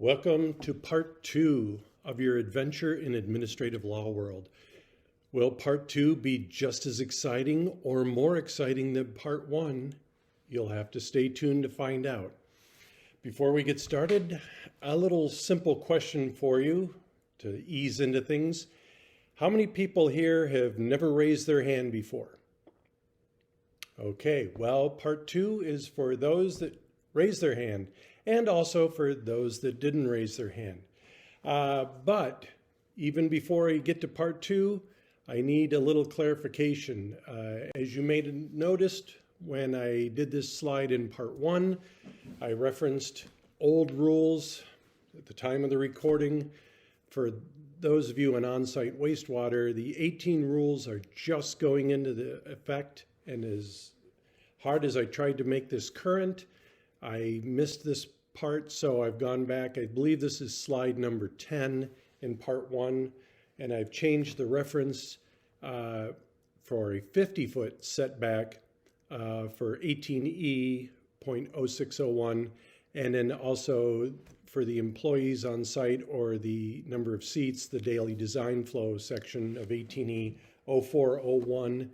Welcome to part 2 of your adventure in administrative law world. Will part 2 be just as exciting or more exciting than part 1? You'll have to stay tuned to find out. Before we get started, a little simple question for you to ease into things. How many people here have never raised their hand before? Okay, well, part 2 is for those that raised their hand and also for those that didn't raise their hand. But even before I get to part 2, I need a little clarification. As you may have noticed, when I did this slide in part 1, I referenced old rules at the time of the recording. For those of you in on-site wastewater, the 18 rules are just going into the effect, and as hard as I tried to make this current, I missed this part, so I've gone back. I believe this is slide number 10 in part 1, and I've changed the reference for a 50-foot setback for 18E.0601, and then also for the employees on site or the number of seats, the daily design flow section of 18E.0401.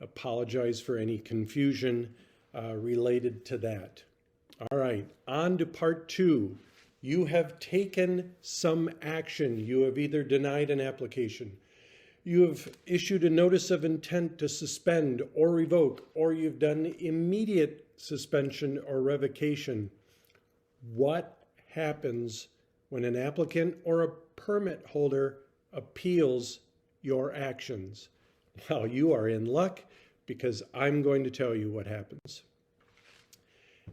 Apologize for any confusion related to that. All right, on to part 2. You have taken some action. You have either denied an application, you have issued a notice of intent to suspend or revoke, or you've done immediate suspension or revocation. What happens when an applicant or a permit holder appeals your actions? Well, you are in luck because I'm going to tell you what happens.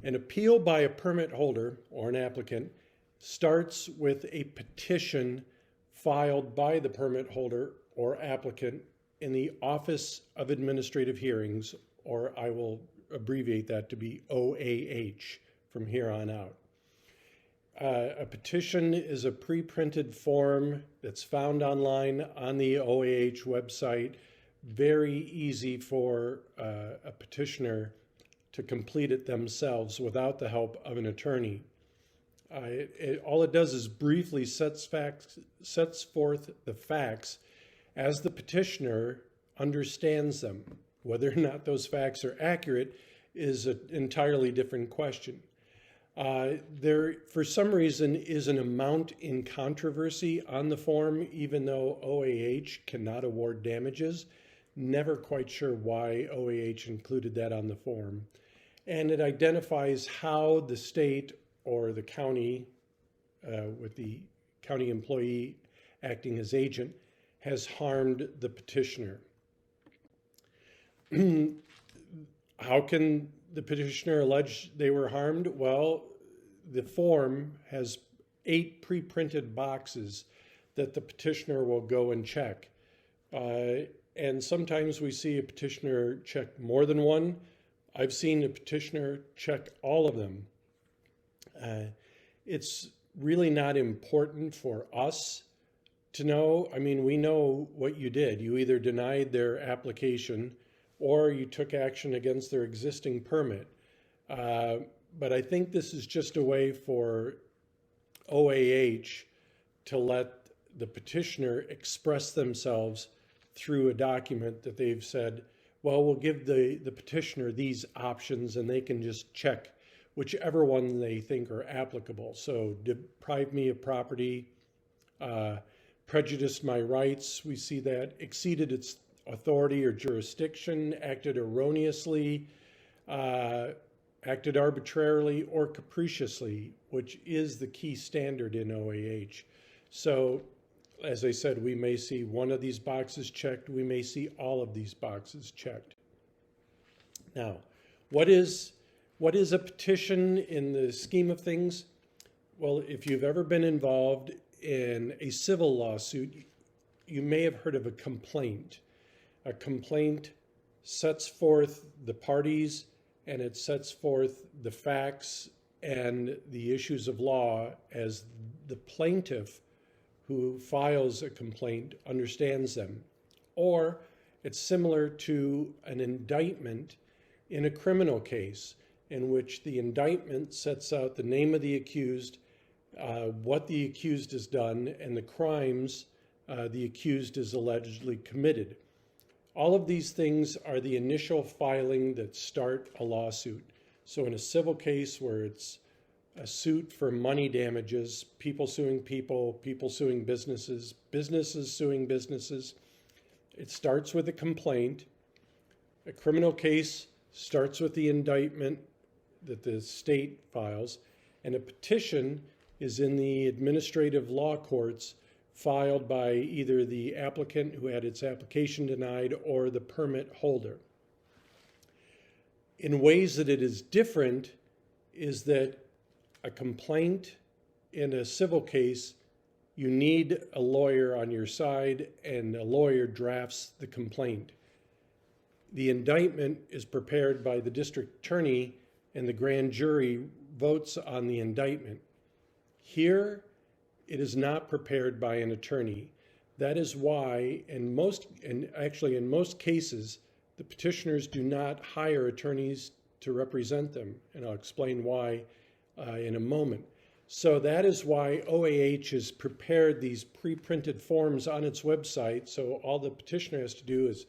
An appeal by a permit holder or an applicant starts with a petition filed by the permit holder or applicant in the Office of Administrative Hearings, or I will abbreviate that to be OAH from here on out. A petition is a pre-printed form that's found online on the OAH website. Very easy for a petitioner to complete it themselves without the help of an attorney. All it does is briefly sets forth the facts as the petitioner understands them. Whether or not those facts are accurate is an entirely different question. There, for some reason, is an amount in controversy on the form, even though OAH cannot award damages. Never quite sure why OAH included that on the form. And it identifies how the state or the county, with the county employee acting as agent, has harmed the petitioner. How can the petitioner allege they were harmed? Well, the form has 8 pre-printed boxes that the petitioner will go and check. And sometimes we see a petitioner check more than one. I've seen a petitioner check all of them. It's really not important for us to know. I mean, we know what you did. You either denied their application or you took action against their existing permit. But I think this is just a way for OAH to let the petitioner express themselves through a document that they've said, well, we'll give the petitioner these options and they can just check whichever one they think are applicable. So deprive me of property, prejudiced my rights, we see that, exceeded its authority or jurisdiction, acted erroneously, acted arbitrarily or capriciously, which is the key standard in OAH. So, as I said, we may see one of these boxes checked. We may see all of these boxes checked. Now, what is a petition in the scheme of things? Well, if you've ever been involved in a civil lawsuit, you may have heard of a complaint. A complaint sets forth the parties and it sets forth the facts and the issues of law as the plaintiff who files a complaint understands them. Or it's similar to an indictment in a criminal case in which the indictment sets out the name of the accused what the accused has done, and the crimes the accused is allegedly committed. All of these things are the initial filing that start a lawsuit. So in a civil case where it's a suit for money damages, people suing people, people suing businesses, businesses suing businesses, it starts with a complaint. A criminal case starts with the indictment that the state files, and a petition is in the administrative law courts filed by either the applicant who had its application denied or the permit holder. In ways that it is different is that a complaint in a civil case, you need a lawyer on your side, and a lawyer drafts the complaint. The indictment is prepared by the district attorney, and the grand jury votes on the indictment. Here, it is not prepared by an attorney. That is why, in most cases, the petitioners do not hire attorneys to represent them, and I'll explain why in a moment. So that is why OAH has prepared these pre-printed forms on its website, so all the petitioner has to do is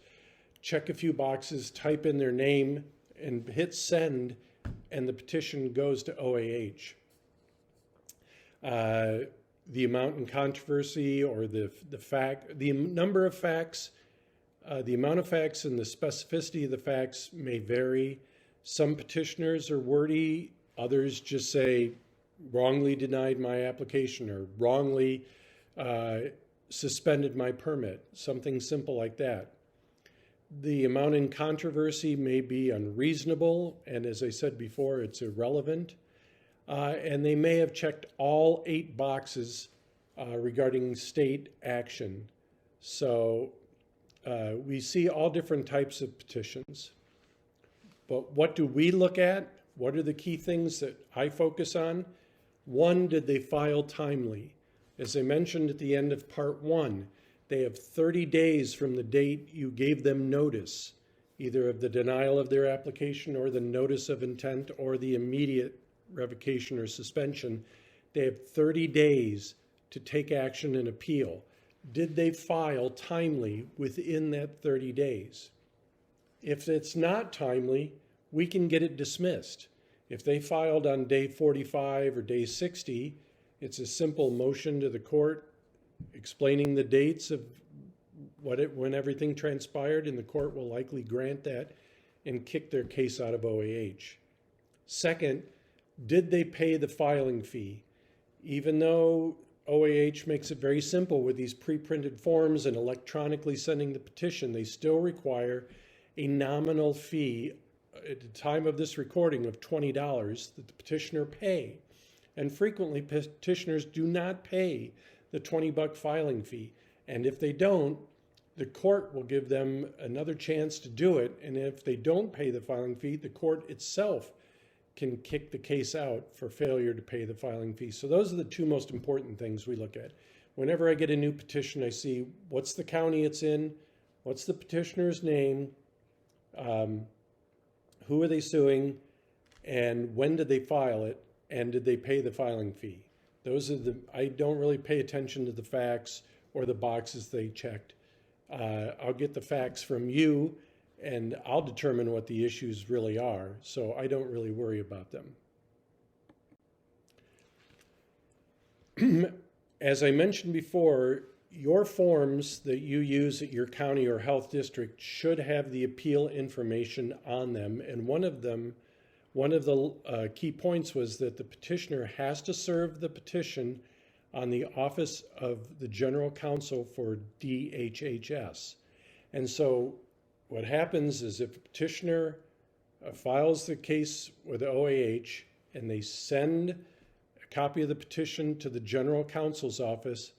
check a few boxes, type in their name, and hit send, and the petition goes to OAH. The amount in controversy, or the number of facts, the amount of facts and the specificity of the facts may vary. Some petitioners are wordy, others just say, wrongly denied my application, or wrongly suspended my permit, something simple like that. The amount in controversy may be unreasonable, and as I said before, it's irrelevant. And they may have checked all 8 boxes regarding state action. So we see all different types of petitions. But what do we look at? What are the key things that I focus on? 1, did they file timely? As I mentioned at the end of part 1, they have 30 days from the date you gave them notice, either of the denial of their application or the notice of intent or the immediate revocation or suspension. They have 30 days to take action and appeal. Did they file timely within that 30 days? If it's not timely, we can get it dismissed. If they filed on day 45 or day 60, it's a simple motion to the court explaining the dates of when everything transpired, and the court will likely grant that and kick their case out of OAH. Second, did they pay the filing fee? Even though OAH makes it very simple with these pre-printed forms and electronically sending the petition, they still require a nominal fee at the time of this recording of $20 that the petitioner pay. And frequently petitioners do not pay the $20 filing fee. And if they don't, the court will give them another chance to do it. And if they don't pay the filing fee, the court itself can kick the case out for failure to pay the filing fee. So those are the 2 most important things we look at. Whenever I get a new petition, I see what's the county it's in, what's the petitioner's name, who are they suing, and when did they file it, and did they pay the filing fee? Those are I don't really pay attention to the facts or the boxes they checked. I'll get the facts from you, and I'll determine what the issues really are, so I don't really worry about them. As I mentioned before, your forms that you use at your county or health district should have the appeal information on them, and one of the key points was that the petitioner has to serve the petition on the Office of the General Counsel for DHHS. And so what happens is if a petitioner files the case with OAH and they send a copy of the petition to the General Counsel's office,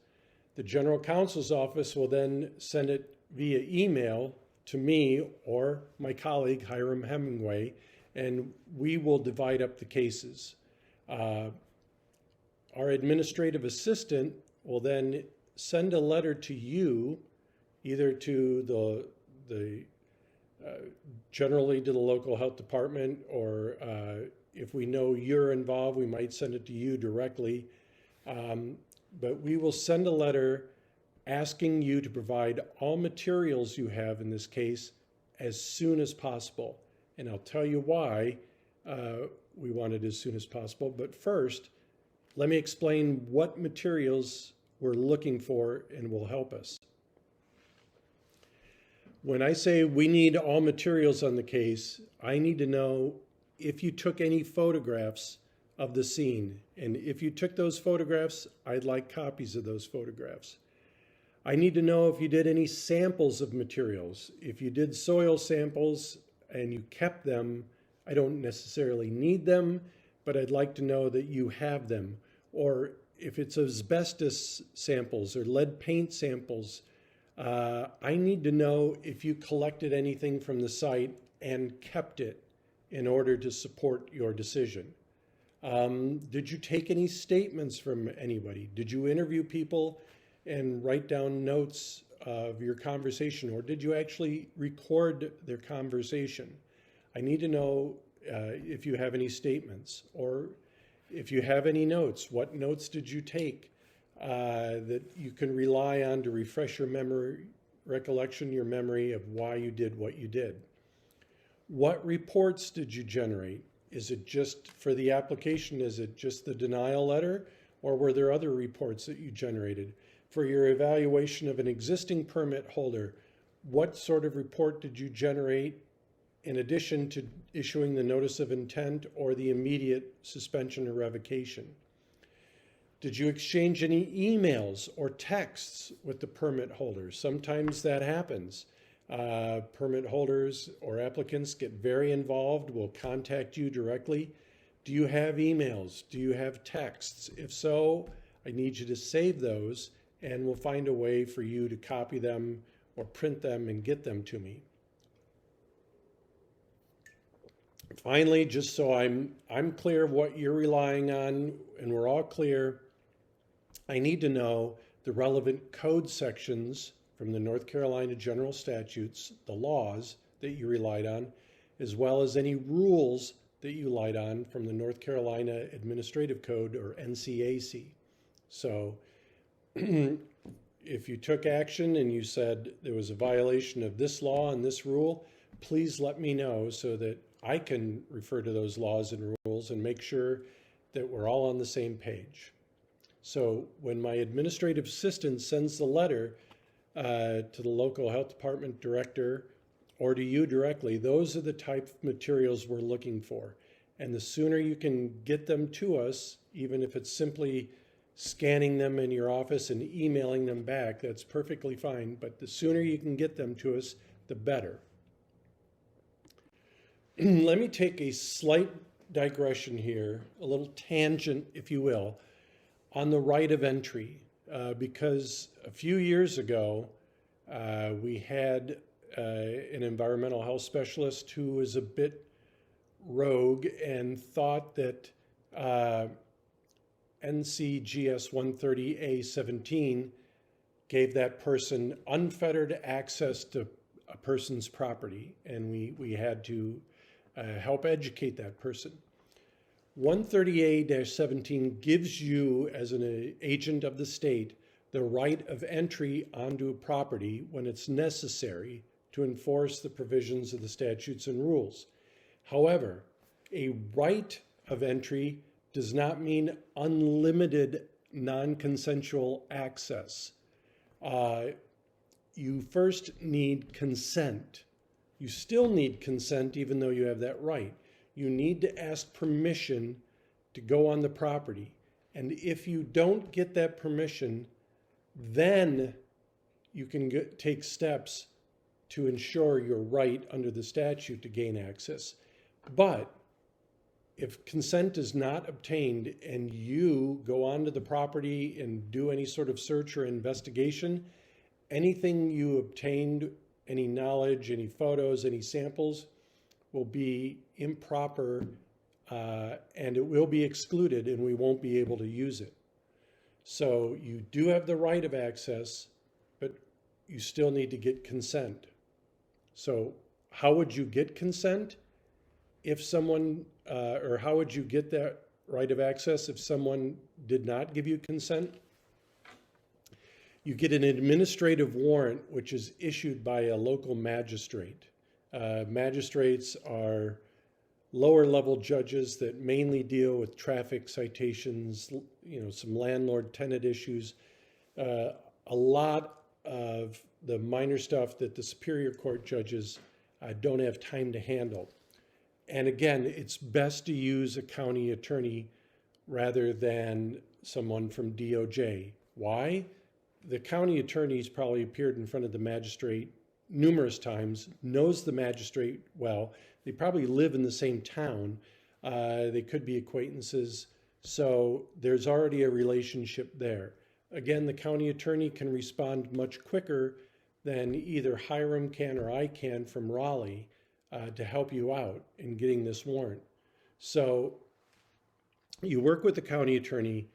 the General Counsel's office will then send it via email to me or my colleague, Hiram Hemingway, and we will divide up the cases. Our administrative assistant will then send a letter to you, either to generally to the local health department, or if we know you're involved, we might send it to you directly, But we will send a letter asking you to provide all materials you have in this case as soon as possible. And I'll tell you why we want it as soon as possible. But first, let me explain what materials we're looking for and will help us. When I say we need all materials on the case, I need to know if you took any photographs of the scene. And if you took those photographs, I'd like copies of those photographs. I need to know if you did any samples of materials. If you did soil samples and you kept them, I don't necessarily need them, but I'd like to know that you have them. Or if it's asbestos samples or lead paint samples, I need to know if you collected anything from the site and kept it in order to support your decision. Did you take any statements from anybody? Did you interview people and write down notes of your conversation, or did you actually record their conversation? I need to know if you have any statements, or if you have any notes, what notes did you take that you can rely on to refresh your memory, your memory of why you did what you did. What reports did you generate? Is it just for the application? Is it just the denial letter? Or were there other reports that you generated? For your evaluation of an existing permit holder, what sort of report did you generate in addition to issuing the notice of intent or the immediate suspension or revocation? Did you exchange any emails or texts with the permit holders? Sometimes that happens. Permit holders or applicants get very involved, will contact you directly. Do you have emails? Do you have texts? If so, I need you to save those, and we'll find a way for you to copy them or print them and get them to me. Finally, just so I'm clear of what you're relying on and we're all clear, I need to know the relevant code sections from the North Carolina General Statutes, the laws that you relied on, as well as any rules that you relied on from the North Carolina Administrative Code, or NCAC. So if you took action and you said there was a violation of this law and this rule, please let me know so that I can refer to those laws and rules and make sure that we're all on the same page. So when my administrative assistant sends the letter to the local health department director or to you directly, those are the type of materials we're looking for. And the sooner you can get them to us, even if it's simply scanning them in your office and emailing them back, that's perfectly fine. But the sooner you can get them to us, the better. Let me take a slight digression here, a little tangent, if you will, on the right of entry. Because a few years ago, we had an environmental health specialist who was a bit rogue and thought that NCGS 130A17 gave that person unfettered access to a person's property, and we had to help educate that person. 130A-17 gives you, as an agent of the state, the right of entry onto a property when it's necessary to enforce the provisions of the statutes and rules. However, a right of entry does not mean unlimited non-consensual access. You first need consent. You still need consent even though you have that right. You need to ask permission to go on the property. And if you don't get that permission, then you can take steps to ensure your right under the statute to gain access. But if consent is not obtained and you go onto the property and do any sort of search or investigation, anything you obtained, any knowledge, any photos, any samples, will be improper and it will be excluded and we won't be able to use it. So you do have the right of access, but you still need to get consent. So how would you get consent? If someone, or how would you get that right of access if someone did not give you consent? You get an administrative warrant, which is issued by a local magistrate. Magistrates are lower level judges that mainly deal with traffic citations, some landlord tenant issues, a lot of the minor stuff that the Superior Court judges don't have time to handle. And again, it's best to use a county attorney rather than someone from DOJ. Why? The county attorney's probably appeared in front of the magistrate numerous times, knows the magistrate well. They probably live in the same town. They could be acquaintances. So there's already a relationship there. Again, the county attorney can respond much quicker than either Hiram can or I can from Raleigh to help you out in getting this warrant. So you work with the county attorney.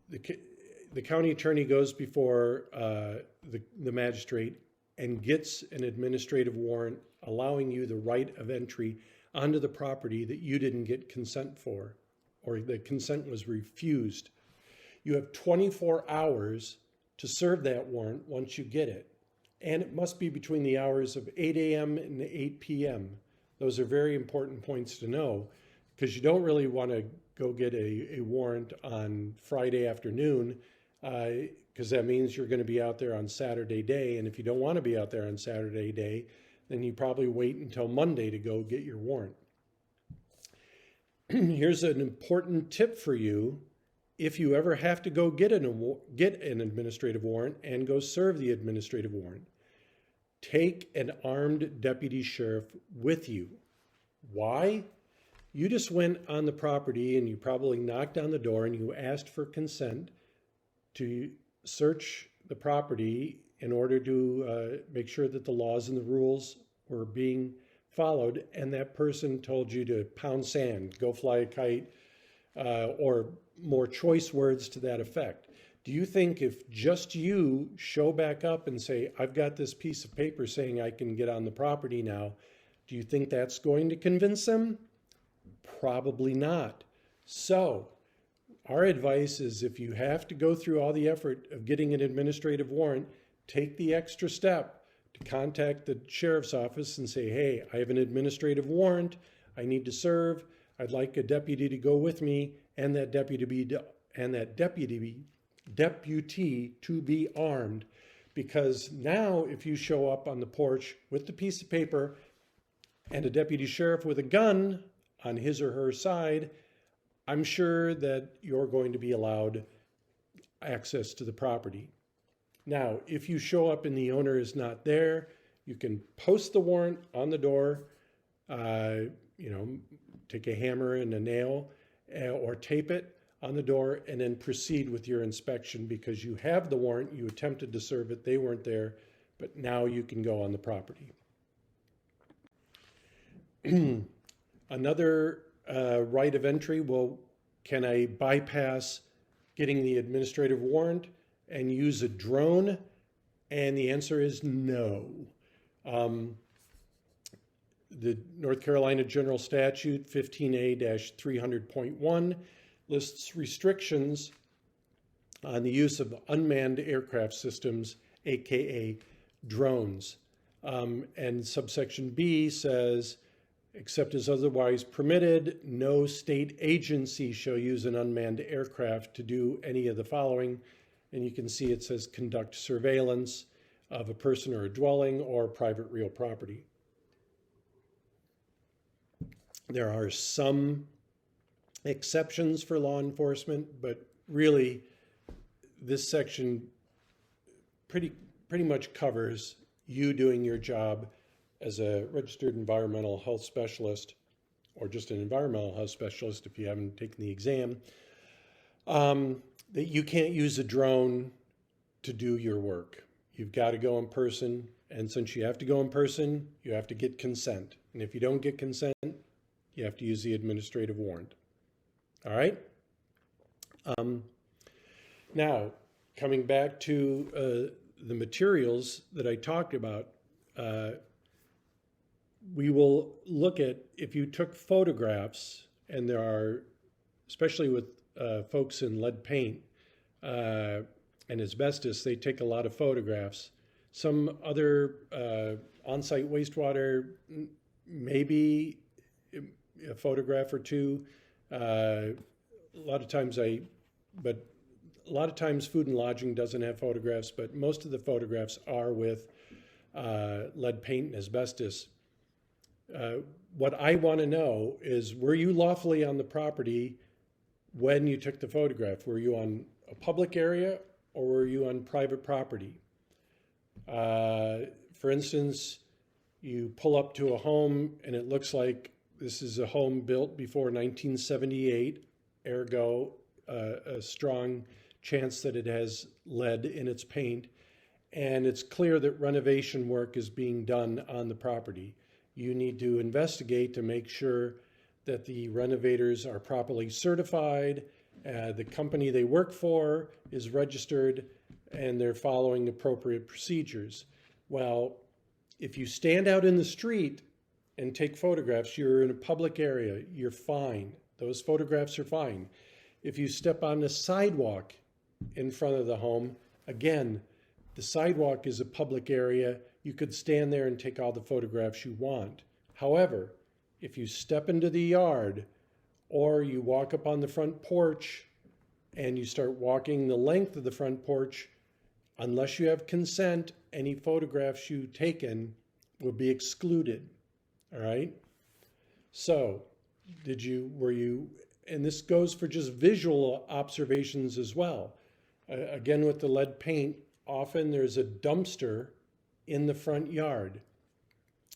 The county attorney goes before the magistrate and gets an administrative warrant allowing you the right of entry onto the property that you didn't get consent for, or the consent was refused. You have 24 hours to serve that warrant once you get it. And it must be between the hours of 8 a.m. and 8 p.m. Those are very important points to know, because you don't really want to go get a warrant on Friday afternoon, because that means you're going to be out there on Saturday day. And if you don't want to be out there on Saturday day, then you probably wait until Monday to go get your warrant. Here's an important tip for you. If you ever have to go get an administrative warrant and go serve the administrative warrant, take an armed deputy sheriff with you. Why? You just went on the property and you probably knocked on the door and you asked for consent to search the property in order to make sure that the laws and the rules were being followed, and that person told you to pound sand, go fly a kite, or more choice words to that effect. Do you think if just you show back up and say, I've got this piece of paper saying I can get on the property now, do you think that's going to convince them? Probably not. So our advice is, if you have to go through all the effort of getting an administrative warrant, take the extra step to contact the sheriff's office and say, hey, I have an administrative warrant. I need to serve. I'd like a deputy to go with me, and that deputy to be armed. Because now if you show up on the porch with the piece of paper and a deputy sheriff with a gun on his or her side, I'm sure that you're going to be allowed access to the property. Now, if you show up and the owner is not there, you can post the warrant on the door, take a hammer and a nail or tape it on the door, and then proceed with your inspection, because you have the warrant, you attempted to serve it, they weren't there, but now you can go on the property. Another right of entry, well, can I bypass getting the administrative warrant and use a drone? And the answer is no. The North Carolina General Statute 15A-300.1 lists restrictions on the use of unmanned aircraft systems, aka drones. And subsection B says, except as otherwise permitted, no state agency shall use an unmanned aircraft to do any of the following. And you can see it says conduct surveillance of a person or a dwelling or private real property. There are some exceptions for law enforcement, but really this section pretty much covers you doing your job as a registered environmental health specialist, or just an environmental health specialist if you haven't taken the exam, that you can't use a drone to do your work. You've got to go in person, and since you have to go in person, you have to get consent. And if you don't get consent, you have to use the administrative warrant. All right? Now, coming back to the materials that I talked about, we will look at, if you took photographs, and there are especially with folks in lead paint and asbestos, they take a lot of photographs. Some other on-site wastewater, maybe a photograph or two. A lot of times food and lodging doesn't have photographs, but most of the photographs are with lead paint and asbestos. What I want to know is, were you lawfully on the property when you took the photograph? Were you on a public area or were you on private property? For instance, you pull up to a home and it looks like this is a home built before 1978, ergo a strong chance that it has lead in its paint, and it's clear that renovation work is being done on the property. You need to investigate to make sure that the renovators are properly certified, the company they work for is registered, and they're following appropriate procedures. Well, if you stand out in the street and take photographs, you're in a public area, you're fine. Those photographs are fine. If you step on the sidewalk in front of the home, again, the sidewalk is a public area. You could stand there and take all the photographs you want. However, if you step into the yard or you walk up on the front porch and you start walking the length of the front porch, unless you have consent, any photographs you've taken will be excluded. All right? So, were you, and this goes for just visual observations as well. Again, with the lead paint, often there's a dumpster in the front yard.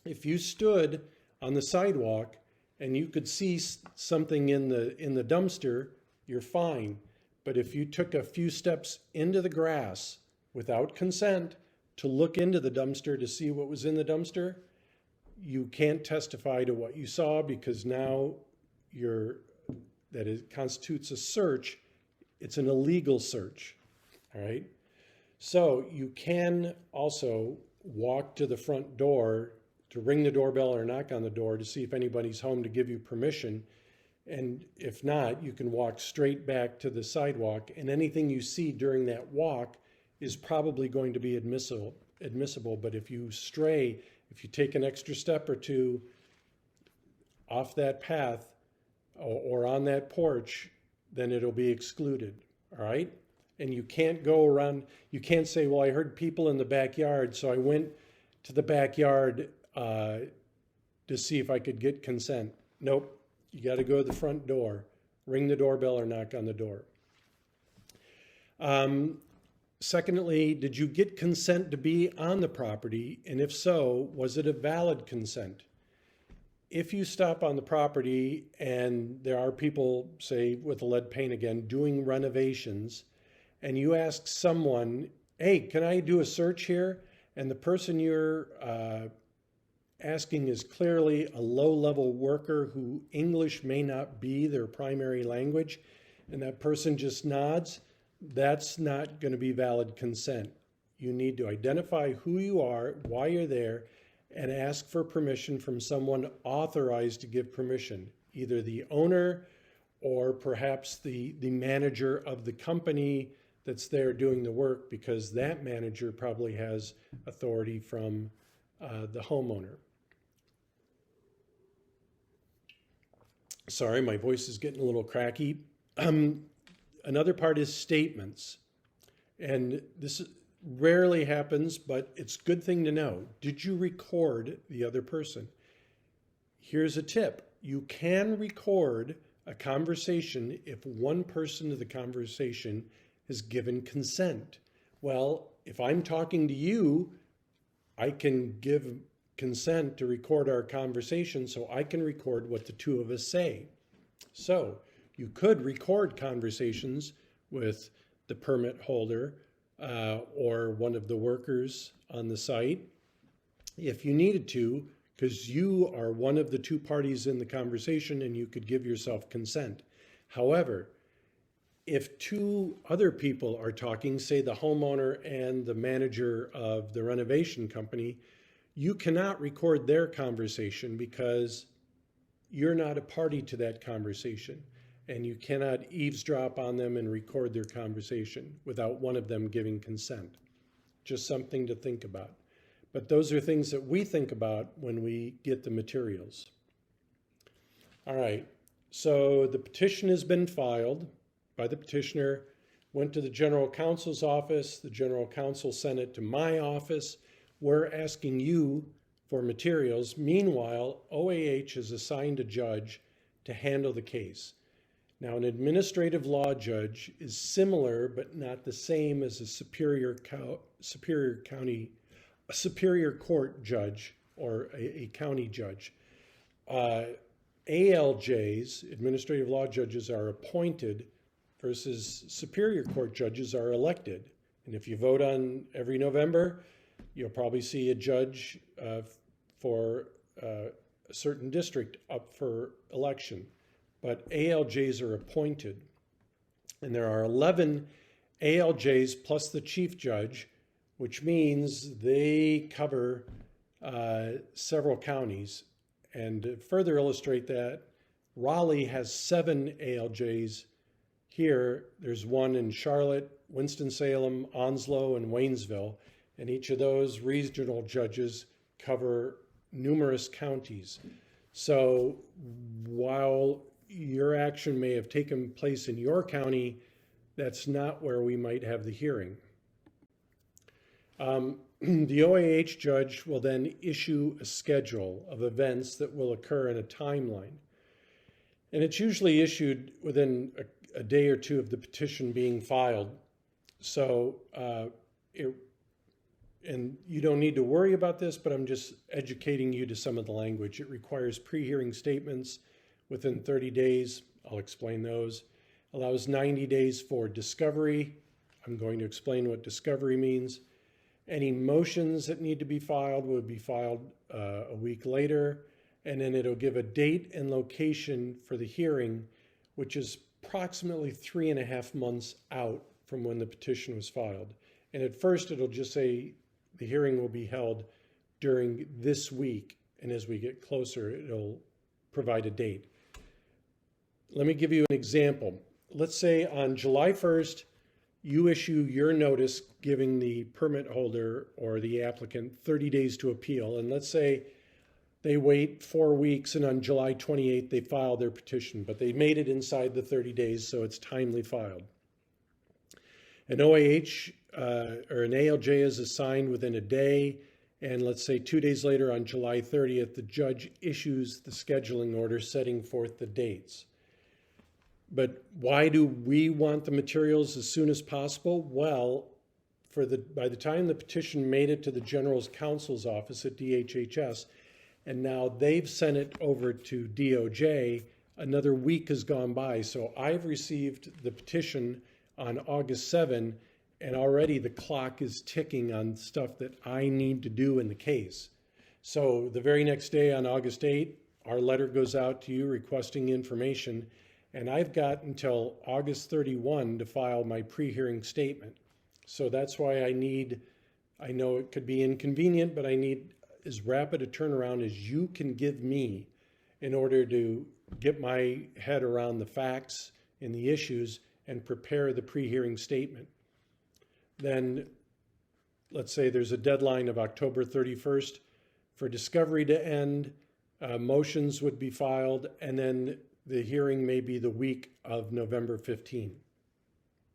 If you stood on the sidewalk and you could see something in the dumpster, you're fine. But if you took a few steps into the grass without consent to look into the dumpster to see what was in the dumpster, you can't testify to what you saw, because now that it constitutes a search. It's an illegal search. All right. So you can also walk to the front door to ring the doorbell or knock on the door to see if anybody's home to give you permission. And if not, you can walk straight back to the sidewalk, and anything you see during that walk is probably going to be admissible. But if you stray, if you take an extra step or two off that path or on that porch, then it'll be excluded. All right? And you can't go around, you can't say, well, I heard people in the backyard, so I went to the backyard to see if I could get consent. Nope. You got to go to the front door, ring the doorbell or knock on the door. Secondly, did you get consent to be on the property? And if so, was it a valid consent? If you stop on the property and there are people, say with the lead paint again, doing renovations, and you ask someone, hey, can I do a search here? And the person you're asking is clearly a low-level worker who English may not be their primary language, and that person just nods, that's not going to be valid consent. You need to identify who you are, why you're there, and ask for permission from someone authorized to give permission, either the owner or perhaps the manager of the company that's there doing the work, because that manager probably has authority from the homeowner. Sorry, my voice is getting a little cracky. Another part is statements. And this rarely happens, but it's a good thing to know. Did you record the other person? Here's a tip. You can record a conversation if one person to the conversation has given consent. Well, if I'm talking to you, I can give consent to record our conversation, so I can record what the two of us say. So you could record conversations with the permit holder or one of the workers on the site if you needed to, because you are one of the two parties in the conversation and you could give yourself consent. However, if two other people are talking, say the homeowner and the manager of the renovation company, you cannot record their conversation because you're not a party to that conversation. and you cannot eavesdrop on them and record their conversation without one of them giving consent. Just something to think about. But those are things that we think about when we get the materials. All right, so the petition has been filed by the petitioner, went to the general counsel's office, the general counsel sent it to my office. We're asking you for materials. Meanwhile, OAH has assigned a judge to handle the case. Now, an administrative law judge is similar but not the same as a superior court judge or a county judge. ALJs, administrative law judges, are appointed versus superior court judges are elected. And if you vote on every November, you'll probably see a judge for a certain district up for election. But ALJs are appointed. And there are 11 ALJs plus the chief judge, which means they cover several counties. And to further illustrate that, Raleigh has 7 ALJs here. There's one in Charlotte, Winston-Salem, Onslow, and Waynesville. And each of those regional judges cover numerous counties. So while your action may have taken place in your county, that's not where we might have the hearing. The OAH judge will then issue a schedule of events that will occur in a timeline. And it's usually issued within a day or two of the petition being filed. So, and you don't need to worry about this, but I'm just educating you to some of the language. It requires pre-hearing statements within 30 days. I'll explain those. Allows 90 days for discovery. I'm going to explain what discovery means. Any motions that need to be filed would be filed a week later, and then it'll give a date and location for the hearing, which is approximately 3.5 months out from when the petition was filed. And at first it'll just say the hearing will be held during this week, and as we get closer, it'll provide a date. Let me give you an example. Let's say on July 1st, you issue your notice giving the permit holder or the applicant 30 days to appeal. And let's say they wait 4 weeks and on July 28th, they file their petition, but they made it inside the 30 days, so it's timely filed. An OAH or an ALJ is assigned within a day. And let's say 2 days later on July 30th, the judge issues the scheduling order setting forth the dates. But why do we want the materials as soon as possible? Well, by the time the petition made it to the General Counsel's office at DHHS, and now they've sent it over to DOJ, another week has gone by. So I've received the petition on August 7, and already the clock is ticking on stuff that I need to do in the case. So the very next day on August 8, our letter goes out to you requesting information. And I've got until August 31 to file my pre-hearing statement. So that's why I know it could be inconvenient, but I need as rapid a turnaround as you can give me in order to get my head around the facts and the issues and prepare the pre-hearing statement. Then let's say there's a deadline of October 31st for discovery to end, motions would be filed, and then the hearing may be the week of November 15.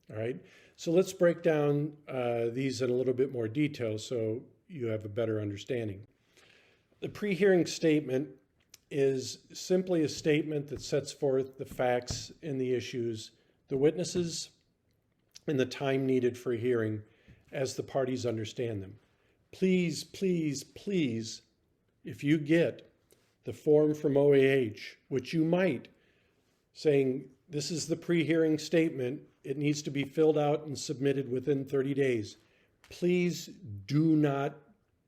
All right, so let's break down these in a little bit more detail so you have a better understanding. The pre-hearing statement is simply a statement that sets forth the facts and the issues, the witnesses, and the time needed for a hearing as the parties understand them. Please, please, please, if you get the form from OAH, which you might, saying this is the pre-hearing statement, it needs to be filled out and submitted within 30 days. Please do not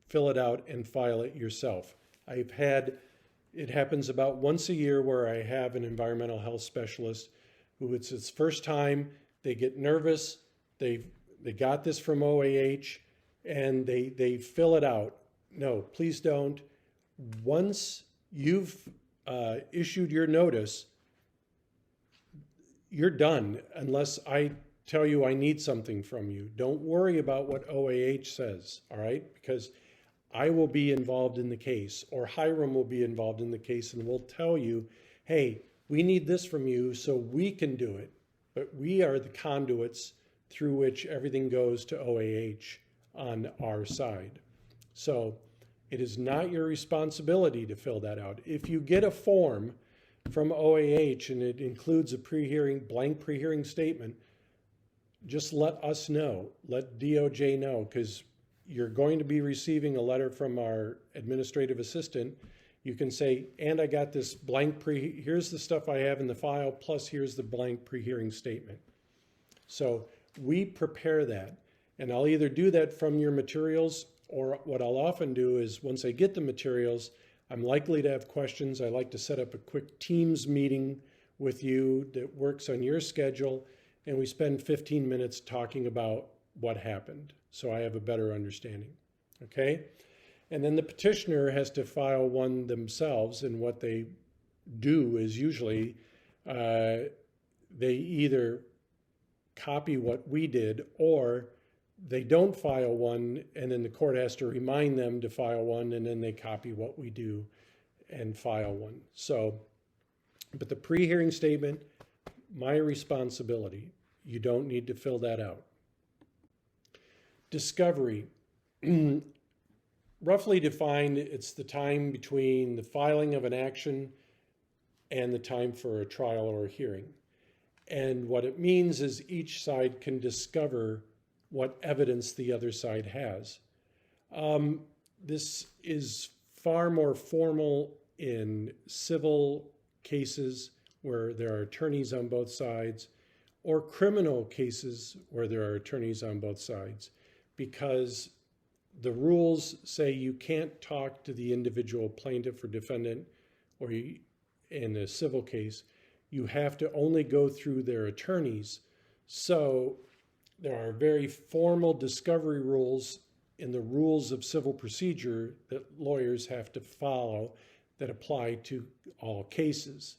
fill it out and file it yourself. It happens about once a year where I have an environmental health specialist who it's his first time, they get nervous, they got this from OAH, and they fill it out. No, please don't. Once you've issued your notice, you're done unless I tell you I need something from you. Don't worry about what OAH says, all right? Because I will be involved in the case, or Hiram will be involved in the case, and we'll tell you, hey, we need this from you so we can do it. But we are the conduits through which everything goes to OAH on our side. So it is not your responsibility to fill that out. If you get a form from OAH and it includes a blank pre-hearing statement, just let us know, let DOJ know, because you're going to be receiving a letter from our administrative assistant. You can say, and I got this blank here's the stuff I have in the file, plus here's the blank pre-hearing statement. So we prepare that, and I'll either do that from your materials, or what I'll often do is once I get the materials, I'm likely to have questions. I like to set up a quick Teams meeting with you that works on your schedule, and we spend 15 minutes talking about what happened, so I have a better understanding, okay? And then the petitioner has to file one themselves, and what they do is usually they either copy what we did, or they don't file one, and then the court has to remind them to file one, and then they copy what we do and file one. So, but the pre-hearing statement, my responsibility. You don't need to fill that out. Discovery. Roughly defined, it's the time between the filing of an action and the time for a trial or a hearing. And what it means is each side can discover what evidence the other side has. This is far more formal in civil cases where there are attorneys on both sides, or criminal cases where there are attorneys on both sides, because the rules say you can't talk to the individual plaintiff or defendant, or in a civil case, you have to only go through their attorneys. So there are very formal discovery rules in the rules of civil procedure that lawyers have to follow that apply to all cases.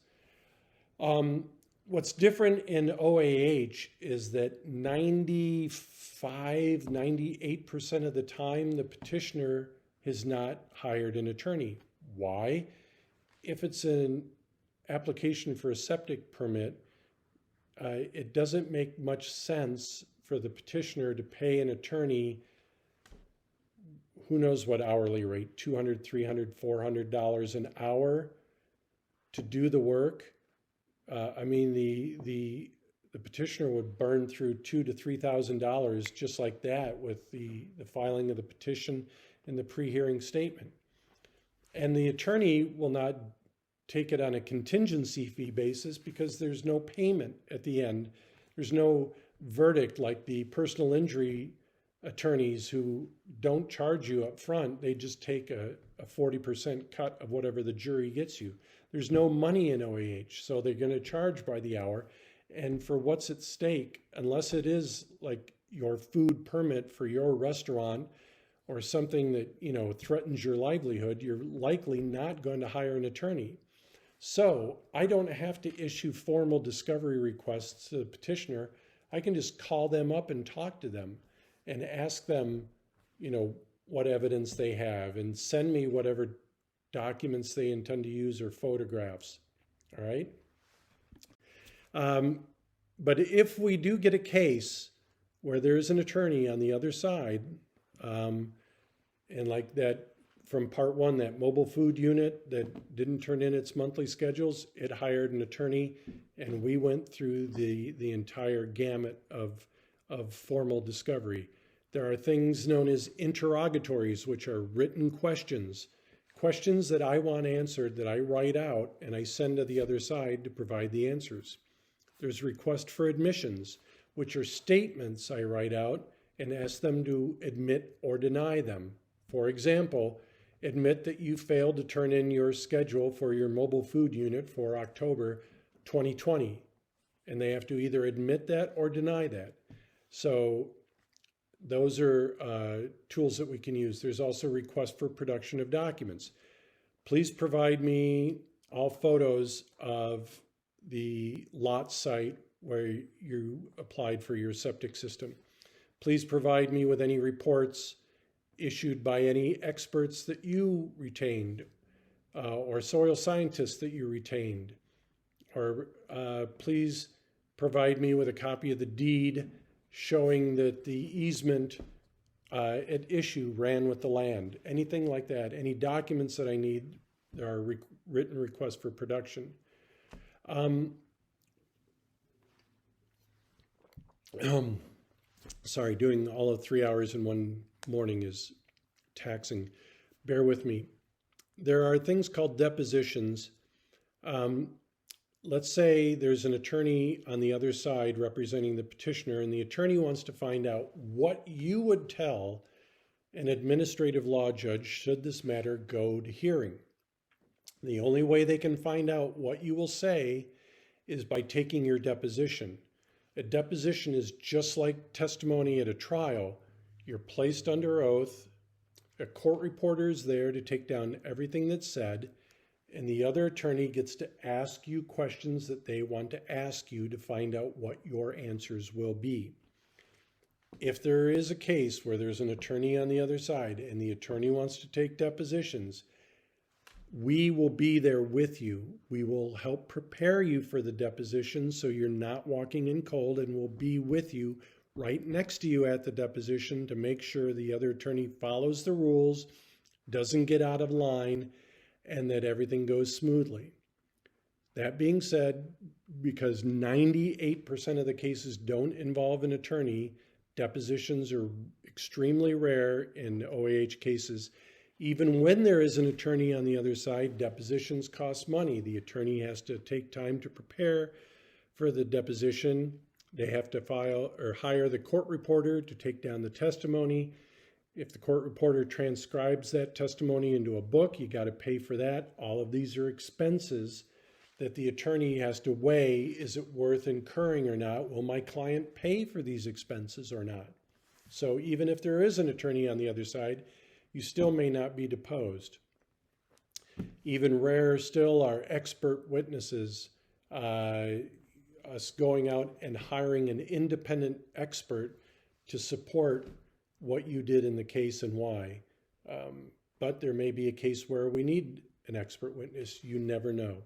What's different in OAH is that 98% of the time, the petitioner has not hired an attorney. Why? If it's an application for a septic permit, it doesn't make much sense for the petitioner to pay an attorney, who knows what hourly rate, $200, $300, $400 an hour to do the work. I mean, the petitioner would burn through $2,000 to $3,000 just like that with the filing of the petition and the pre-hearing statement. And the attorney will not take it on a contingency fee basis because there's no payment at the end. There's no verdict like the personal injury attorneys who don't charge you up front. They just take a 40% cut of whatever the jury gets you. There's no money in OAH, so they're going to charge by the hour. And for what's at stake, unless it is like your food permit for your restaurant or something that, threatens your livelihood, you're likely not going to hire an attorney. So I don't have to issue formal discovery requests to the petitioner. I can just call them up and talk to them and ask them, what evidence they have, and send me whatever documents they intend to use or photographs, all right? But if we do get a case where there's an attorney on the other side, and like that from part one, that mobile food unit that didn't turn in its monthly schedules, it hired an attorney, and we went through the entire gamut of formal discovery. There are things known as interrogatories, which are written questions that I want answered that I write out and I send to the other side to provide the answers. There's request for admissions, which are statements I write out and ask them to admit or deny them. For example, admit that you failed to turn in your schedule for your mobile food unit for October 2020. And they have to either admit that or deny that. So those are tools that we can use. There's also request for production of documents. Please provide me all photos of the lot site where you applied for your septic system. Please provide me with any reports issued by any experts that you retained or soil scientists that you retained. Or please provide me with a copy of the deed showing that the easement at issue ran with the land. Anything like that. Any documents that I need. There are written requests for production. Sorry, doing all of 3 hours in one morning is taxing. Bear with me. There are things called depositions. Let's say there's an attorney on the other side representing the petitioner, and the attorney wants to find out what you would tell an administrative law judge should this matter go to hearing. The only way they can find out what you will say is by taking your deposition. A deposition is just like testimony at a trial. You're placed under oath. A court reporter is there to take down everything that's said, and the other attorney gets to ask you questions that they want to ask you to find out what your answers will be. If there is a case where there's an attorney on the other side and the attorney wants to take depositions, we will be there with you. We will help prepare you for the deposition so you're not walking in cold, and we'll be with you right next to you at the deposition to make sure the other attorney follows the rules, doesn't get out of line, and that everything goes smoothly. That being said, because 98% of the cases don't involve an attorney, depositions are extremely rare in OAH cases. Even when there is an attorney on the other side, depositions cost money. The attorney has to take time to prepare for the deposition. They have to file or hire the court reporter to take down the testimony. If the court reporter transcribes that testimony into a book, you got to pay for that. All of these are expenses that the attorney has to weigh. Is it worth incurring or not? Will my client pay for these expenses or not? So even if there is an attorney on the other side, you still may not be deposed. Even rarer still are expert witnesses, us going out and hiring an independent expert to support what you did in the case and why. But there may be a case where we need an expert witness. You never know.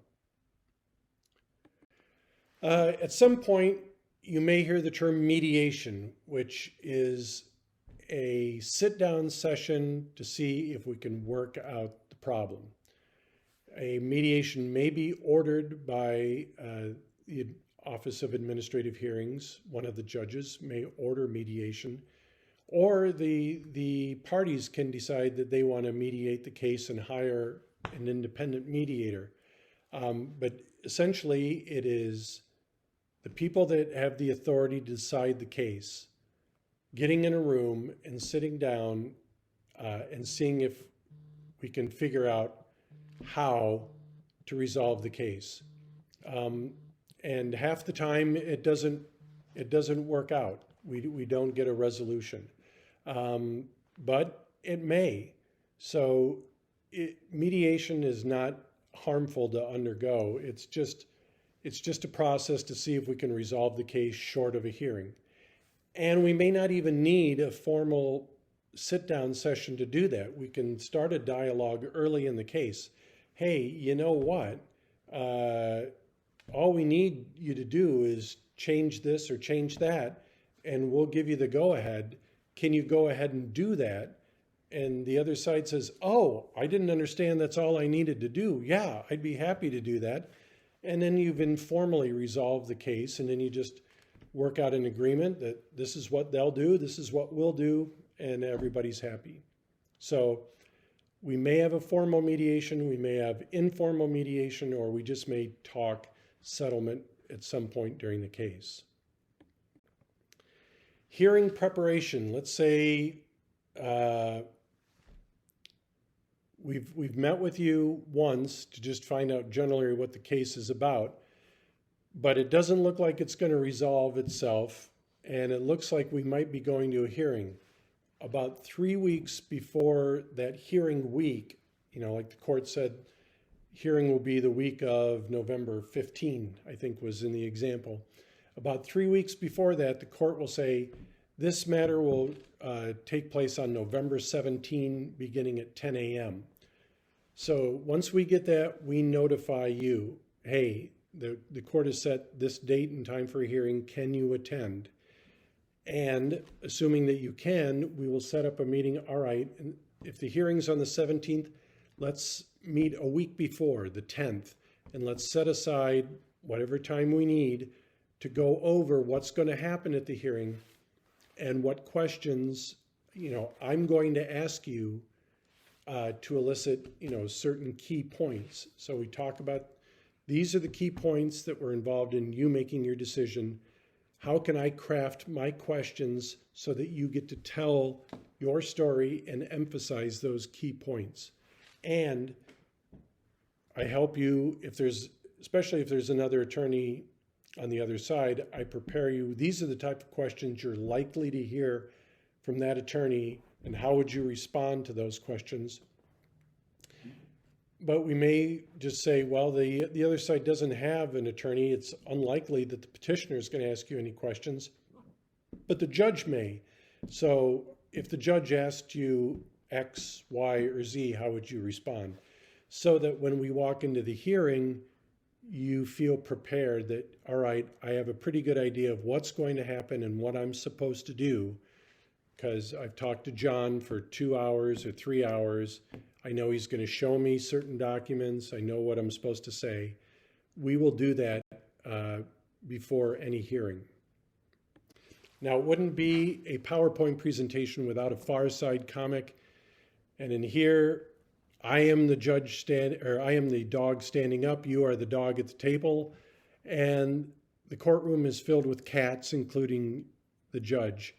At some point, you may hear the term mediation, which is a sit-down session to see if we can work out the problem. A mediation may be ordered by the Office of Administrative Hearings. One of the judges may order mediation, or the parties can decide that they want to mediate the case and hire an independent mediator. But essentially, it is the people that have the authority to decide the case getting in a room and sitting down and seeing if we can figure out how to resolve the case. And half the time it doesn't work out. We don't get a resolution, but it may. So mediation is not harmful to undergo. It's just a process to see if we can resolve the case short of a hearing. And we may not even need a formal sit-down session to do that. We can start a dialogue early in the case. Hey, you know what? All we need you to do is change this or change that, and we'll give you the go-ahead. Can you go ahead and do that? And the other side says, oh, I didn't understand that's all I needed to do. Yeah, I'd be happy to do that. And then you've informally resolved the case, and then you just work out an agreement that this is what they'll do, this is what we'll do, and everybody's happy. So we may have a formal mediation, we may have informal mediation, or we just may talk settlement at some point during the case. Hearing preparation. Let's say we've met with you once to just find out generally what the case is about, but it doesn't look like it's going to resolve itself, and it looks like we might be going to a hearing. About 3 weeks before that hearing week, like the court said, hearing will be the week of November 15, I think was in the example. About 3 weeks before that, the court will say, this matter will take place on November 17, beginning at 10 a.m. So once we get that, we notify you, hey, the court has set this date and time for a hearing, can you attend? And assuming that you can, we will set up a meeting. All right, and if the hearing's on the 17th, let's meet a week before, the 10th, and let's set aside whatever time we need to go over what's going to happen at the hearing and what questions, I'm going to ask you to elicit, certain key points. So we talk about, these are the key points that were involved in you making your decision. How can I craft my questions so that you get to tell your story and emphasize those key points? And I help you especially if there's another attorney on the other side, I prepare you. These are the type of questions you're likely to hear from that attorney, and how would you respond to those questions? But we may just say, well, the other side doesn't have an attorney. It's unlikely that the petitioner is going to ask you any questions, but the judge may. So if the judge asked you X, Y, or Z, how would you respond? So that when we walk into the hearing, you feel prepared that, all right, I have a pretty good idea of what's going to happen and what I'm supposed to do, because I've talked to John for 2 hours or 3 hours. I know he's going to show me certain documents. I know what I'm supposed to say. We will do that before any hearing. Now, it wouldn't be a PowerPoint presentation without a Far Side comic. And in here, I am the I am the dog standing up. You are the dog at the table. And the courtroom is filled with cats, including the judge.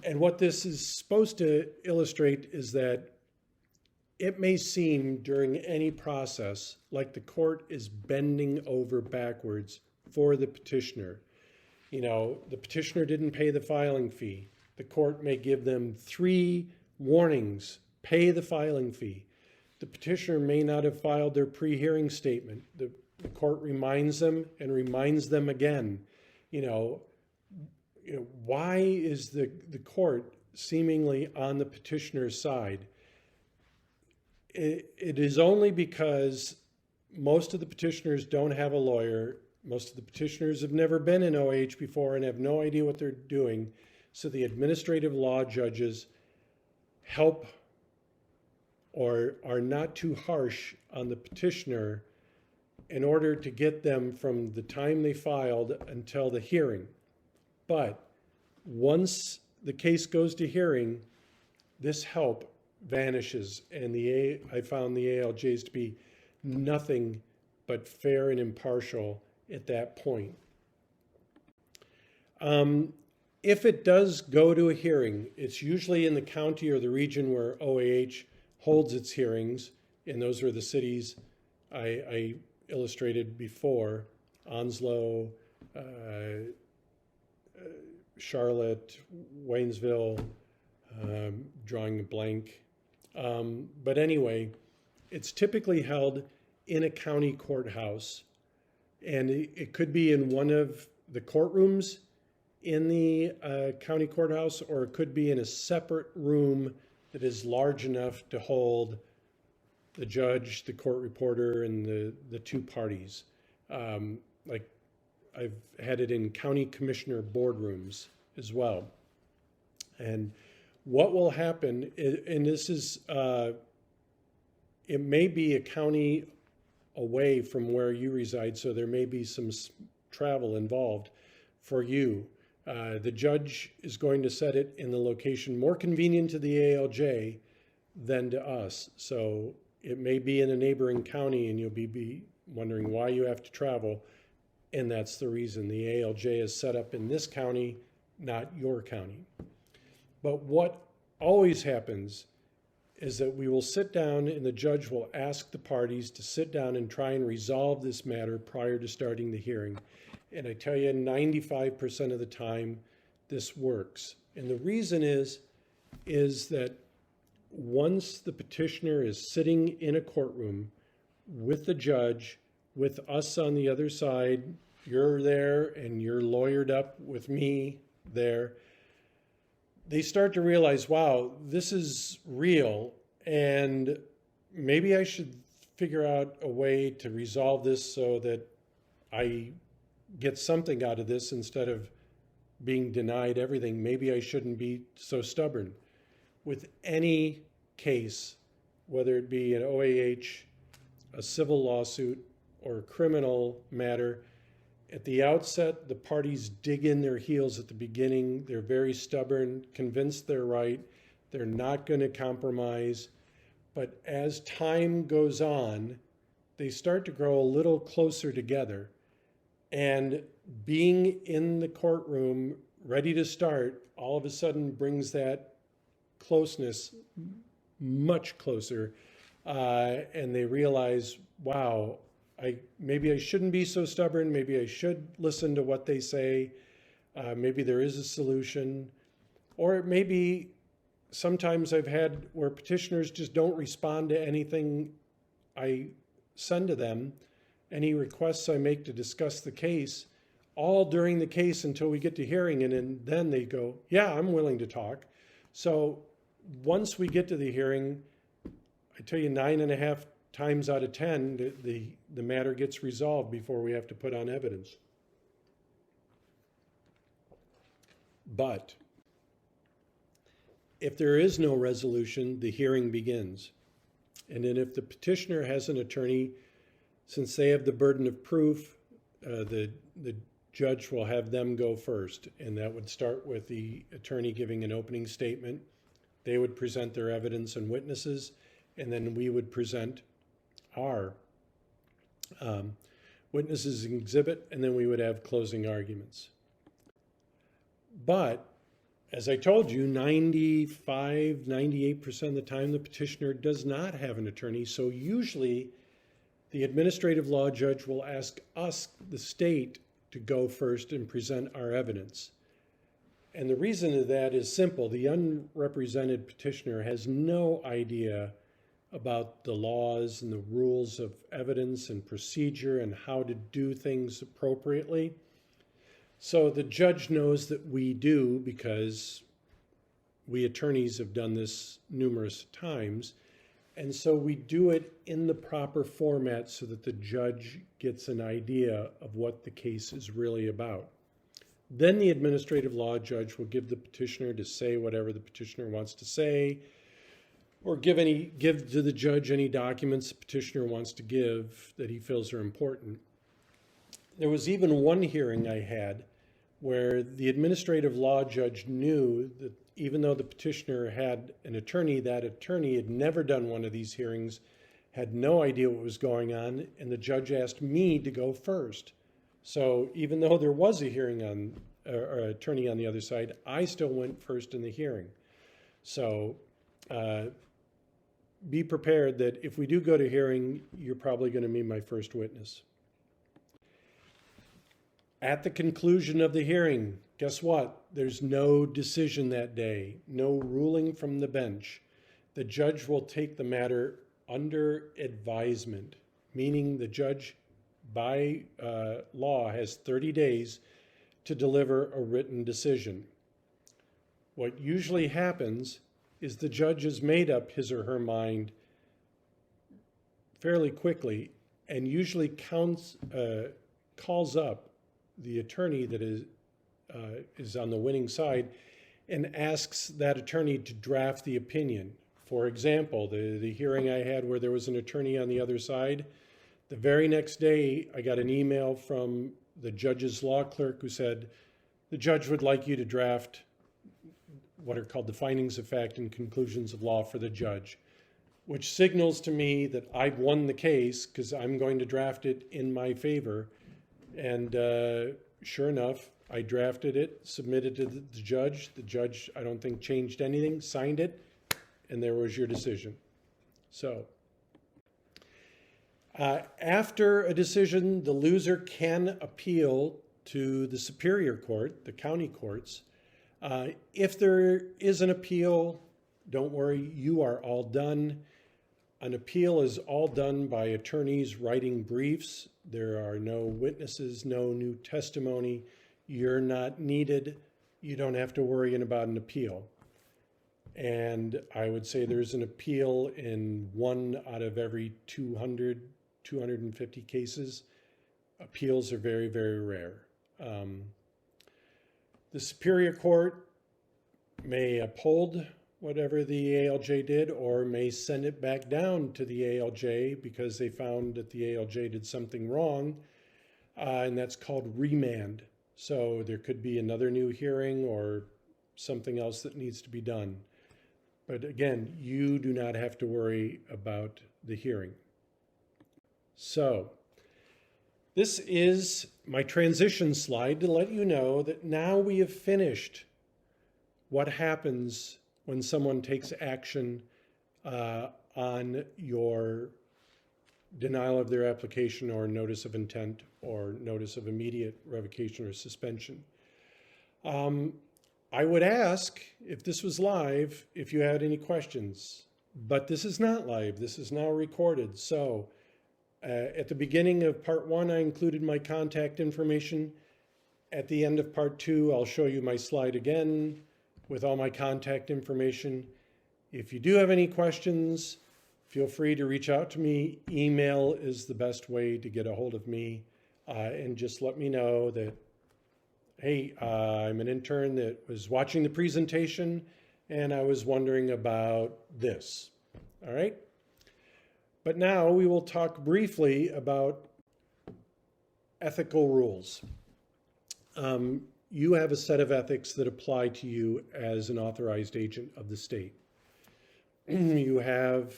And what this is supposed to illustrate is that it may seem during any process like the court is bending over backwards for the petitioner. The petitioner didn't pay the filing fee. The court may give them 3 warnings, pay the filing fee. The petitioner may not have filed their pre-hearing statement. The court reminds them and reminds them again. Why is the court seemingly on the petitioner's side? It is only because most of the petitioners don't have a lawyer. Most of the petitioners have never been in OAH before and have no idea what they're doing. So the administrative law judges help or are not too harsh on the petitioner in order to get them from the time they filed until the hearing. But once the case goes to hearing, this help vanishes, and I found the ALJs to be nothing but fair and impartial at that point. If it does go to a hearing, it's usually in the county or the region where OAH holds its hearings, and those are the cities I illustrated before: Onslow, Charlotte, Waynesville, drawing a blank. But anyway, it's typically held in a county courthouse, and it could be in one of the courtrooms in the county courthouse, or it could be in a separate room that is large enough to hold the judge, the court reporter, and the 2 parties. Like I've had it in county commissioner boardrooms as well. And what will happen, and this is, it may be a county away from where you reside, so there may be some travel involved for you. The judge is going to set it in the location more convenient to the ALJ than to us. So it may be in a neighboring county and you'll be wondering why you have to travel. And that's the reason. The ALJ is set up in this county, not your county. But what always happens is that we will sit down and the judge will ask the parties to sit down and try and resolve this matter prior to starting the hearing. And I tell you, 95% of the time, this works. And the reason is that once the petitioner is sitting in a courtroom with the judge, with us on the other side, you're there and you're lawyered up with me there, they start to realize, wow, this is real, and maybe I should figure out a way to resolve this so that I get something out of this instead of being denied everything. Maybe I shouldn't be so stubborn. With any case, whether it be an OAH, a civil lawsuit, or a criminal matter, at the outset, the parties dig in their heels at the beginning. They're very stubborn, convinced they're right. They're not going to compromise. But as time goes on, they start to grow a little closer together. And being in the courtroom, ready to start, all of a sudden brings that closeness much closer. And they realize, wow, maybe I shouldn't be so stubborn. Maybe I should listen to what they say. Maybe there is a solution. Or it may be, sometimes I've had where petitioners just don't respond to anything I send to them, any requests I make to discuss the case, all during the case until we get to hearing, and then they go, yeah, I'm willing to talk. So once we get to the hearing, I tell you 9.5 times out of 10, the matter gets resolved before we have to put on evidence. But if there is no resolution, the hearing begins. And then if the petitioner has an attorney, since they have the burden of proof, the judge will have them go first. And that would start with the attorney giving an opening statement. They would present their evidence and witnesses, and then we would present our witnesses and exhibit, and then we would have closing arguments. But as I told you, 95, 98% of the time, the petitioner does not have an attorney. So usually the administrative law judge will ask us, the state, to go first and present our evidence. And the reason of that is simple. The unrepresented petitioner has no idea about the laws and the rules of evidence and procedure and how to do things appropriately. So the judge knows that we do, because we attorneys have done this numerous times. And so we do it in the proper format so that the judge gets an idea of what the case is really about. Then the administrative law judge will give the petitioner to say whatever the petitioner wants to say, or give to the judge any documents the petitioner wants to give that he feels are important. There was even one hearing I had where the administrative law judge knew that even though the petitioner had an attorney, that attorney had never done one of these hearings, had no idea what was going on, and the judge asked me to go first. So even though there was a hearing on, or an attorney on the other side, I still went first in the hearing. So be prepared that if we do go to hearing, you're probably going to be my first witness. At the conclusion of the hearing, guess what? There's no decision that day, no ruling from the bench. The judge will take the matter under advisement, meaning the judge by law has 30 days to deliver a written decision. What usually happens is the judge has made up his or her mind fairly quickly and usually calls up the attorney that is on the winning side and asks that attorney to draft the opinion. For example, the hearing I had where there was an attorney on the other side, the very next day I got an email from the judge's law clerk who said, the judge would like you to draft what are called the findings of fact and conclusions of law for the judge, which signals to me that I've won the case because I'm going to draft it in my favor. And sure enough, I drafted it, submitted it to the judge. The judge, I don't think, changed anything, signed it, and there was your decision. So after a decision, the loser can appeal to the Superior Court, the county courts. If there is an appeal, don't worry, you are all done. An appeal is all done by attorneys writing briefs. There are no witnesses, no new testimony. You're not needed. You don't have to worry about an appeal. And I would say there's an appeal in 1 out of every 200, 250 cases. Appeals are very, very rare. The Superior Court may uphold whatever the ALJ did, or may send it back down to the ALJ because they found that the ALJ did something wrong, and that's called remand. So there could be another new hearing or something else that needs to be done. But again, you do not have to worry about the hearing. So this is my transition slide to let you know that now we have finished what happens when someone takes action on your denial of their application or notice of intent or notice of immediate revocation or suspension. I would ask, if this was live, if you had any questions, but this is not live. This is now recorded. So at the beginning of part 1, I included my contact information. At the end of part 2, I'll show you my slide again with all my contact information. If you do have any questions, feel free to reach out to me. Email is the best way to get a hold of me. And just let me know that, hey, I'm an intern that was watching the presentation and I was wondering about this. All right? But now we will talk briefly about ethical rules. You have a set of ethics that apply to you as an authorized agent of the state. You have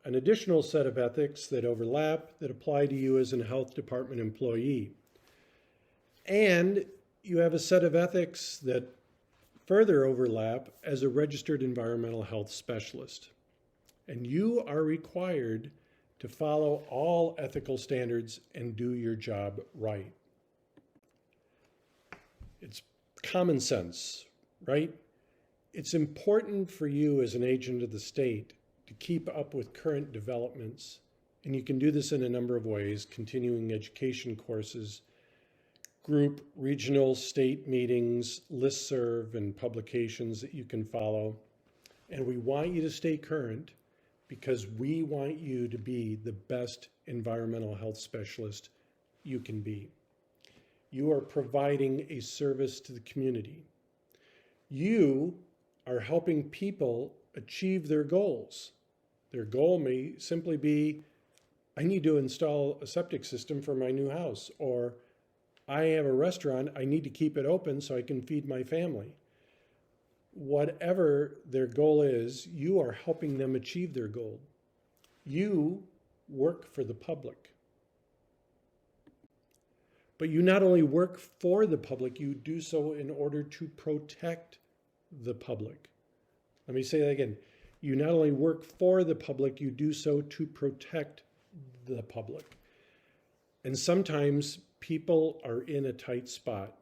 an additional set of ethics that overlap that apply to you as a health department employee. And you have a set of ethics that further overlap as a registered environmental health specialist. And you are required to follow all ethical standards and do your job right. It's common sense, right? It's important for you as an agent of the state to keep up with current developments. And you can do this in a number of ways: continuing education courses, group, regional, state meetings, listserv, and publications that you can follow. And we want you to stay current because we want you to be the best environmental health specialist you can be. You are providing a service to the community. You are helping people achieve their goals. Their goal may simply be, I need to install a septic system for my new house, or I have a restaurant, I need to keep it open so I can feed my family. Whatever their goal is, you are helping them achieve their goal. You work for the public. But you not only work for the public, you do so in order to protect the public. Let me say that again. You not only work for the public, you do so to protect the public. And sometimes people are in a tight spot,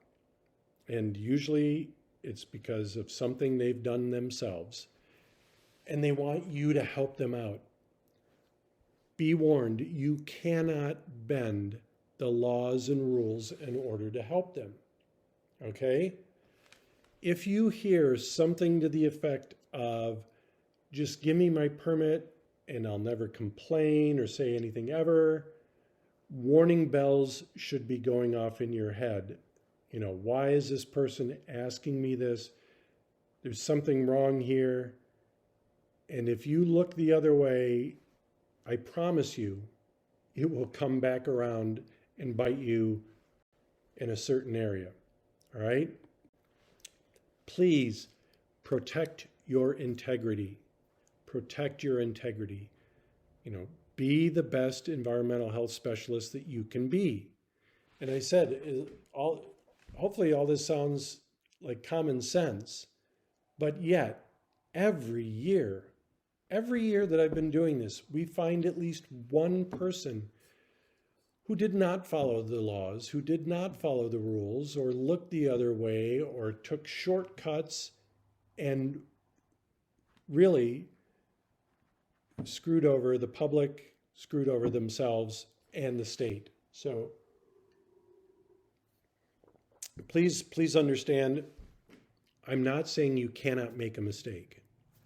and usually it's because of something they've done themselves, and they want you to help them out. Be warned, you cannot bend the laws and rules in order to help them, okay? If you hear something to the effect of, just give me my permit and I'll never complain or say anything ever, warning bells should be going off in your head. You know, why is this person asking me this? There's something wrong here. And if you look the other way, I promise you, it will come back around and bite you in a certain area, all right? Please protect your integrity. Protect your integrity. You know, be the best environmental health specialist that you can be. And I said, hopefully all this sounds like common sense, but yet every year that I've been doing this, we find at least one person who did not follow the laws, who did not follow the rules, or looked the other way, or took shortcuts and really screwed over the public, screwed over themselves and the state. So please understand, I'm not saying you cannot make a mistake.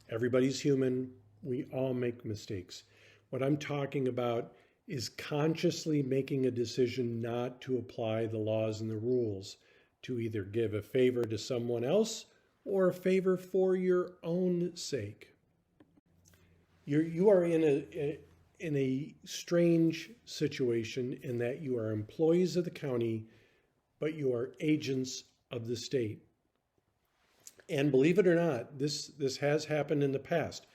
Everybody's human. We all make mistakes. What I'm talking about is consciously making a decision not to apply the laws and the rules, to either give a favor to someone else or a favor for your own sake. You are in a strange situation in that you are employees of the county, but you are agents of the state. And believe it or not, this has happened in the past.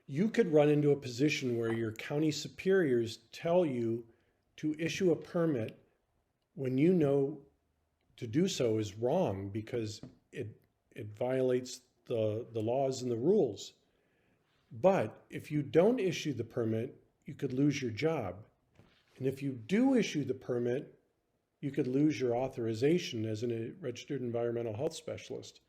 You could run into a position where your county superiors tell you to issue a permit when you know to do so is wrong because it violates the laws and the rules. But if you don't issue the permit, you could lose your job. And if you do issue the permit, you could lose your authorization as a registered environmental health specialist.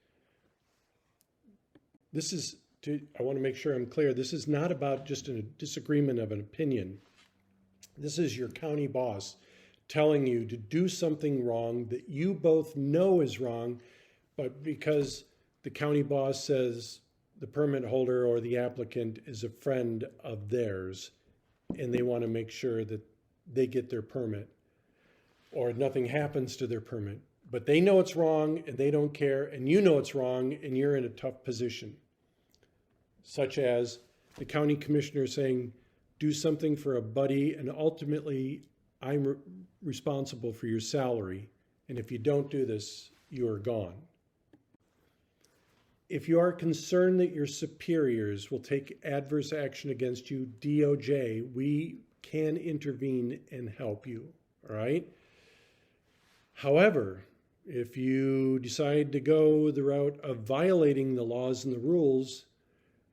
I want to make sure I'm clear, this is not about just a disagreement of an opinion. This is your county boss telling you to do something wrong that you both know is wrong, but because the county boss says the permit holder or the applicant is a friend of theirs and they want to make sure that they get their permit or nothing happens to their permit, but they know it's wrong and they don't care, and you know it's wrong and you're in a tough position. Such as the county commissioner saying, do something for a buddy, and ultimately I'm responsible for your salary. And if you don't do this, you are gone. If you are concerned that your superiors will take adverse action against you, DOJ, we can intervene and help you, all right? However, if you decide to go the route of violating the laws and the rules,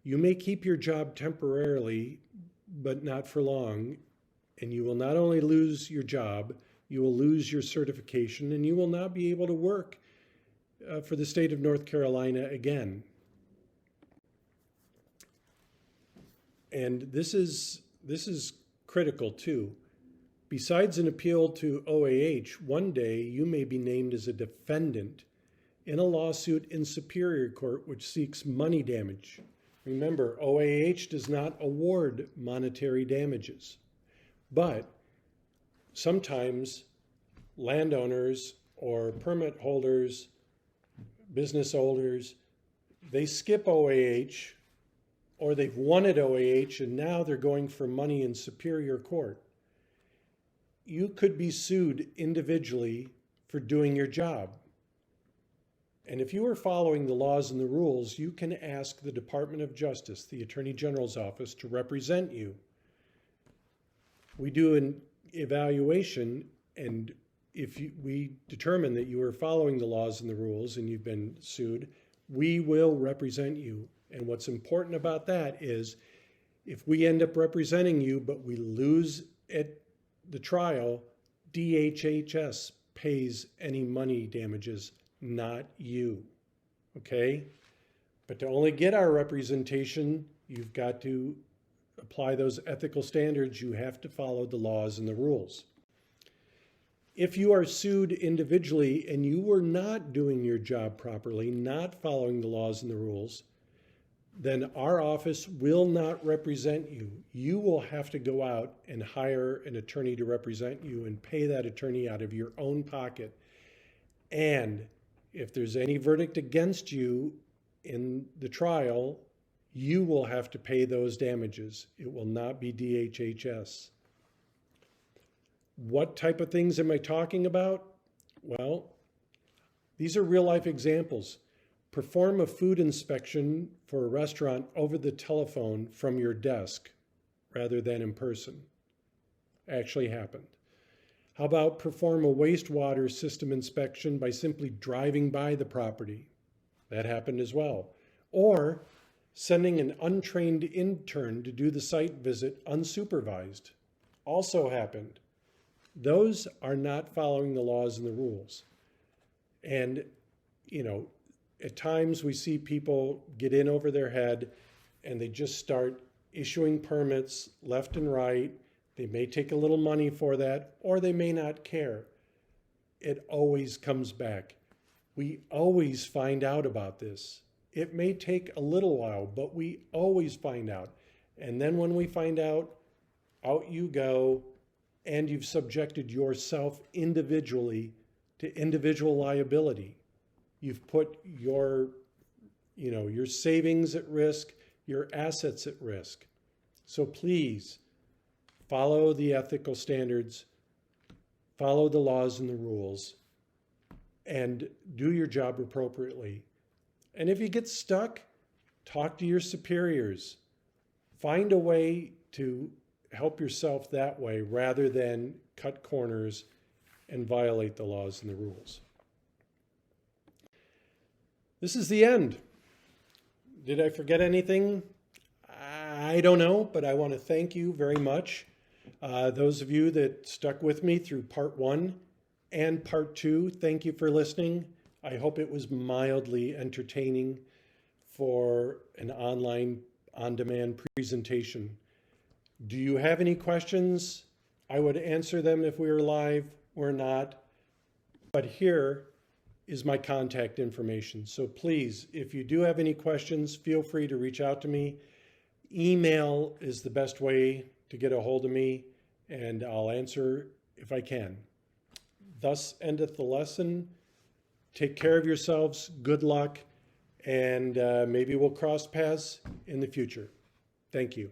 you may keep your job temporarily, but not for long, and you will not only lose your job, you will lose your certification, and you will not be able to work for the state of North Carolina again. And this is critical too. Besides an appeal to OAH, one day you may be named as a defendant in a lawsuit in Superior Court which seeks money damage. Remember, OAH does not award monetary damages, but sometimes landowners or permit holders, business owners, they skip OAH or they've won at OAH and now they're going for money in Superior Court. You could be sued individually for doing your job. And if you are following the laws and the rules, you can ask the Department of Justice, the Attorney General's office, to represent you. We do an evaluation, and if we determine that you are following the laws and the rules and you've been sued, we will represent you. And what's important about that is if we end up representing you, but we lose at the trial, DHHS pays any money damages, not you, okay? But to only get our representation, you've got to apply those ethical standards. You have to follow the laws and the rules. If you are sued individually and you were not doing your job properly, not following the laws and the rules, then our office will not represent you. You will have to go out and hire an attorney to represent you and pay that attorney out of your own pocket. And if there's any verdict against you in the trial, you will have to pay those damages. It will not be DHHS. What type of things am I talking about? Well, these are real life examples. Perform a food inspection for a restaurant over the telephone from your desk rather than in person. Actually happened. How about perform a wastewater system inspection by simply driving by the property? That happened as well. Or sending an untrained intern to do the site visit unsupervised. Also happened. Those are not following the laws and the rules. And, at times we see people get in over their head and they just start issuing permits left and right. They may take a little money for that, or they may not care. It always comes back. We always find out about this. It may take a little while, but we always find out. And then when we find out, out you go, and you've subjected yourself individually to individual liability. You've put your savings at risk, your assets at risk. So please follow the ethical standards, follow the laws and the rules, and do your job appropriately. And if you get stuck, talk to your superiors. Find a way to help yourself that way rather than cut corners and violate the laws and the rules. This is the end. Did I forget anything? I don't know, but I want to thank you very much. Those of you that stuck with me through part 1 and part 2, thank you for listening. I hope it was mildly entertaining for an online on-demand presentation. Do you have any questions? I would answer them if we were live. We're not. But here is my contact information. So please, if you do have any questions, feel free to reach out to me. Email is the best way to get a hold of me, and I'll answer if I can. Thus endeth the lesson. Take care of yourselves. Good luck. And maybe we'll cross paths in the future. Thank you.